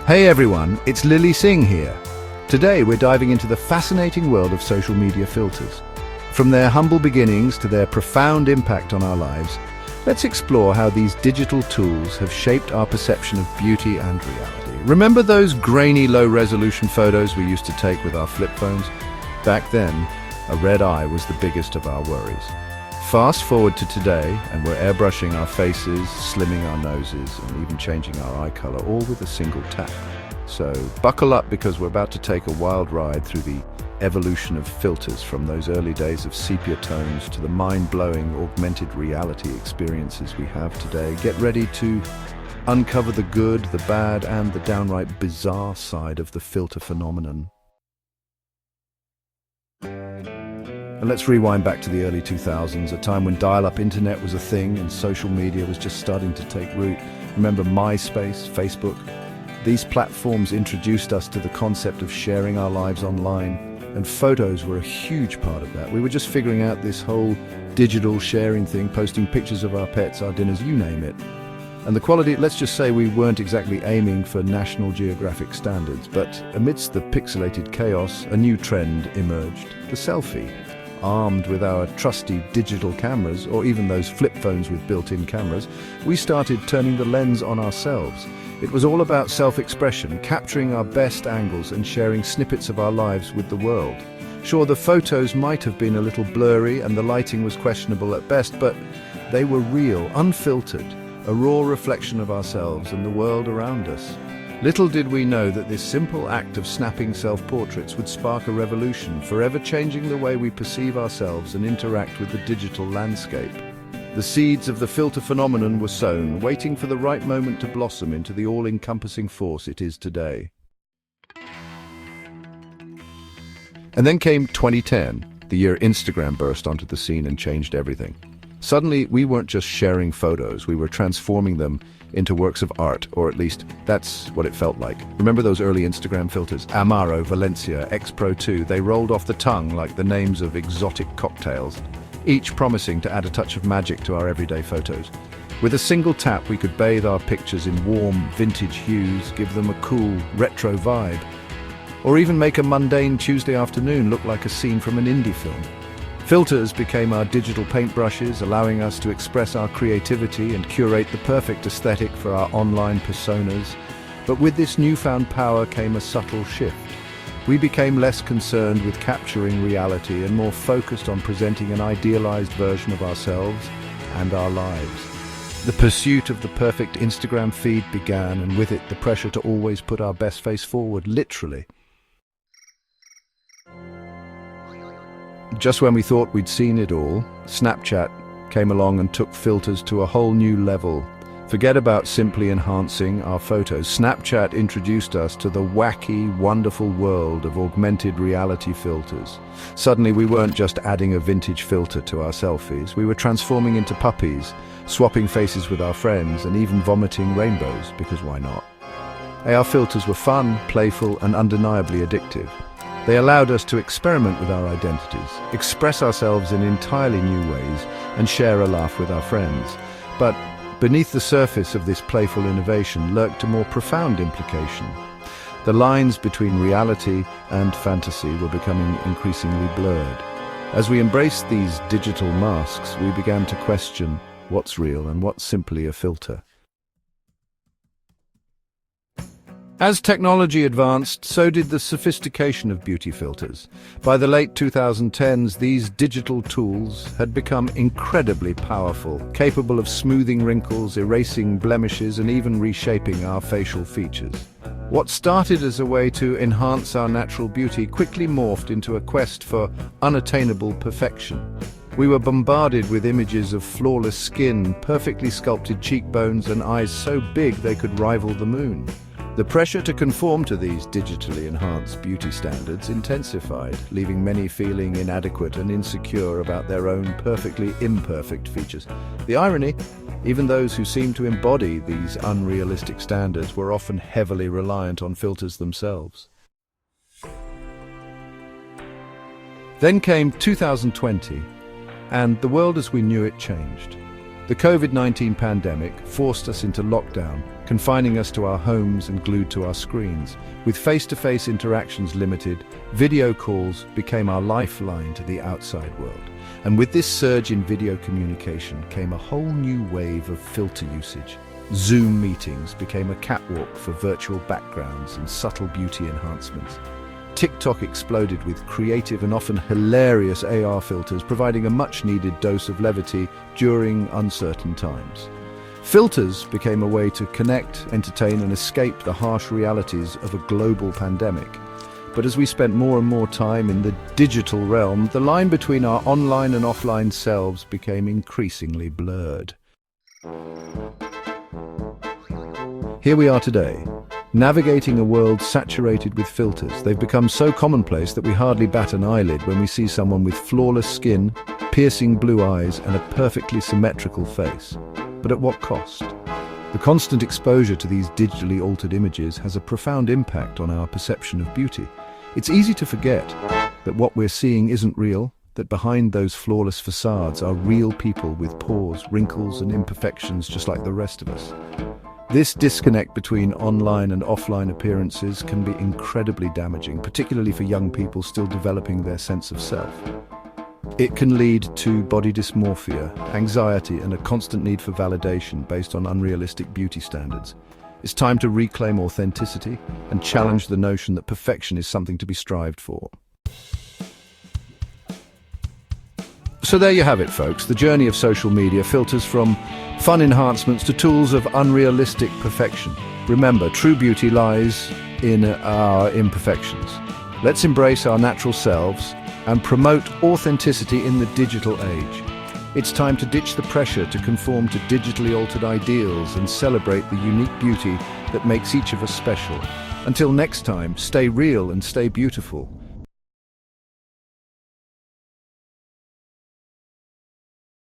Hey everyone, it's Lily Singh here. Today we're diving into the fascinating world of social media filters. From their humble beginnings to their profound impact on our lives, let's explore how these digital tools have shaped our perception of beauty and reality. Remember those grainy, low-resolution photos we used to take with our flip phones? Back then, a red eye was the biggest of our worries. Fast forward to today, and we're airbrushing our faces, slimming our noses, and even changing our eye color, all with a single tap. So buckle up, because we're about to take a wild ride through the evolution of filters, from those early days of sepia tones to the mind-blowing augmented reality experiences we have today. Get ready to uncover the good, the bad, and the downright bizarre side of the filter phenomenon. And let's rewind back to the early 2000s, a time when dial-up internet was a thing and social media was just starting to take root. Remember MySpace, Facebook? These platforms introduced us to the concept of sharing our lives online, and photos were a huge part of that. We were just figuring out this whole digital sharing thing, posting pictures of our pets, our dinners, you name it. And the quality, let's just say we weren't exactly aiming for National Geographic standards, but amidst the pixelated chaos, a new trend emerged: the selfie. Armed with our trusty digital cameras, or even those flip phones with built-in cameras, we started turning the lens on ourselves. It was all about self-expression, capturing our best angles and sharing snippets of our lives with the world. Sure, the photos might have been a little blurry and the lighting was questionable at best, but they were real, unfiltered, a raw reflection of ourselves and the world around us. Little did we know that this simple act of snapping self-portraits would spark a revolution, forever changing the way we perceive ourselves and interact with the digital landscape. The seeds of the filter phenomenon were sown, waiting for the right moment to blossom into the all-encompassing force it is today. And then came 2010, the year Instagram burst onto the scene and changed everything. Suddenly, we weren't just sharing photos, we were transforming them into works of art, or at least that's what it felt like. Remember those early Instagram filters? Amaro, Valencia, X Pro 2, they rolled off the tongue like the names of exotic cocktails, each promising to add a touch of magic to our everyday photos. With a single tap, we could bathe our pictures in warm, vintage hues, give them a cool, retro vibe, or even make a mundane Tuesday afternoon look like a scene from an indie film. Filters became our digital paintbrushes, allowing us to express our creativity and curate the perfect aesthetic for our online personas. But with this newfound power came a subtle shift. We became less concerned with capturing reality and more focused on presenting an idealized version of ourselves and our lives. The pursuit of the perfect Instagram feed began, and with it the pressure to always put our best face forward, literally. Just when we thought we'd seen it all, Snapchat came along and took filters to a whole new level. Forget about simply enhancing our photos. Snapchat introduced us to the wacky, wonderful world of augmented reality filters. Suddenly, we weren't just adding a vintage filter to our selfies. We were transforming into puppies, swapping faces with our friends, and even vomiting rainbows, because why not? Our filters were fun, playful, and undeniably addictive. They allowed us to experiment with our identities, express ourselves in entirely new ways, and share a laugh with our friends. But beneath the surface of this playful innovation lurked a more profound implication. The lines between reality and fantasy were becoming increasingly blurred. As we embraced these digital masks, we began to question what's real and what's simply a filter. As technology advanced, so did the sophistication of beauty filters. By the late 2010s, these digital tools had become incredibly powerful, capable of smoothing wrinkles, erasing blemishes, and even reshaping our facial features. What started as a way to enhance our natural beauty quickly morphed into a quest for unattainable perfection. We were bombarded with images of flawless skin, perfectly sculpted cheekbones, and eyes so big they could rival the moon. The pressure to conform to these digitally enhanced beauty standards intensified, leaving many feeling inadequate and insecure about their own perfectly imperfect features. The irony, even those who seemed to embody these unrealistic standards were often heavily reliant on filters themselves. Then came 2020, and the world as we knew it changed. The COVID-19 pandemic forced us into lockdown, confining us to our homes and glued to our screens. With face-to-face interactions limited, video calls became our lifeline to the outside world. And with this surge in video communication came a whole new wave of filter usage. Zoom meetings became a catwalk for virtual backgrounds and subtle beauty enhancements. TikTok exploded with creative and often hilarious AR filters, providing a much-needed dose of levity during uncertain times. Filters became a way to connect, entertain, and escape the harsh realities of a global pandemic. But as we spent more and more time in the digital realm, the line between our online and offline selves became increasingly blurred. Here we are today, navigating a world saturated with filters. They've become so commonplace that we hardly bat an eyelid when we see someone with flawless skin, piercing blue eyes, and a perfectly symmetrical face. But at what cost? The constant exposure to these digitally altered images has a profound impact on our perception of beauty. It's easy to forget that what we're seeing isn't real, that behind those flawless facades are real people with pores, wrinkles, and imperfections just like the rest of us. This disconnect between online and offline appearances can be incredibly damaging, particularly for young people still developing their sense of self. It can lead to body dysmorphia, anxiety, and a constant need for validation based on unrealistic beauty standards. It's time to reclaim authenticity and challenge the notion that perfection is something to be strived for. So there you have it, folks, the journey of social media, filters from fun enhancements to tools of unrealistic perfection. Remember, true beauty lies in our imperfections. Let's embrace our natural selves and promote authenticity in the digital age. It's time to ditch the pressure to conform to digitally altered ideals and celebrate the unique beauty that makes each of us special. Until next time, stay real and stay beautiful.